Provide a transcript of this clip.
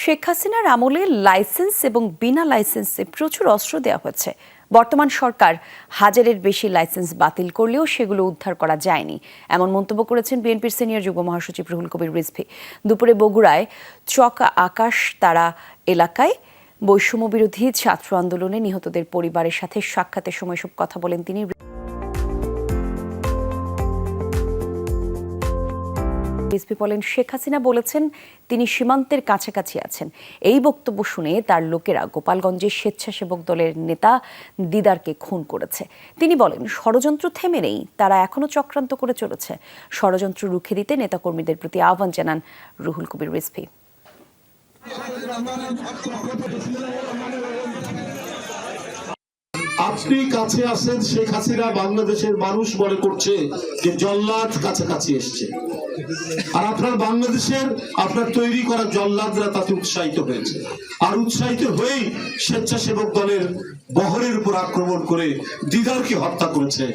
শেখ হাসিনার আমলে লাইসেন্স এবং বিনা লাইসেন্সে প্রচুর অস্ত্র দেওয়া হয়েছে। বর্তমান সরকার হাজারের বেশি লাইসেন্স বাতিল করলেও সেগুলো উদ্ধার করা যায়নি, এমন মন্তব্য করেছেন বিএনপির সিনিয়র যুগ্ম মহাসচিব রুহুল কবির রিজভী। দুপুরে বগুড়ায় চক আকাশ তারা এলাকায় বৈষম্য বিরোধী ছাত্র আন্দোলনে নিহতদের পরিবারের সাথে সাক্ষাতের সময় সব কথা বলেন তিনি। রিজভী বলেন, শেখ হাসিনা বলেছেন তিনি সীমান্তের কাছাকাছি আছেন। এই বক্তব্য শুনে তার লোকেরা গোপালগঞ্জের স্বেচ্ছাসেবক দলের নেতা দিদারকে খুন করেছে। তিনি বলেন, ষড়যন্ত্র থেমে নেই, তারা এখনো চক্রান্ত করে চলেছে। ষড়যন্ত্র রুখে দিতে নেতাকর্মীদের প্রতি আহ্বান জানান রুহুল কবির রিজভী। আপনি কাছে আছেন, শেখ হাসিনা বাংলাদেশের মানুষ মনে করছে যে জল্লাদ কাছাকাছি এসছে, আর আপনার বাংলাদেশের আপনার তৈরি করা জল্লাদরা তাতে উৎসাহিত হয়েছে, আর উৎসাহিত হয়েই স্বেচ্ছাসেবক দলের বহরের উপর আক্রমণ করে দিদারকে হত্যা করেছে।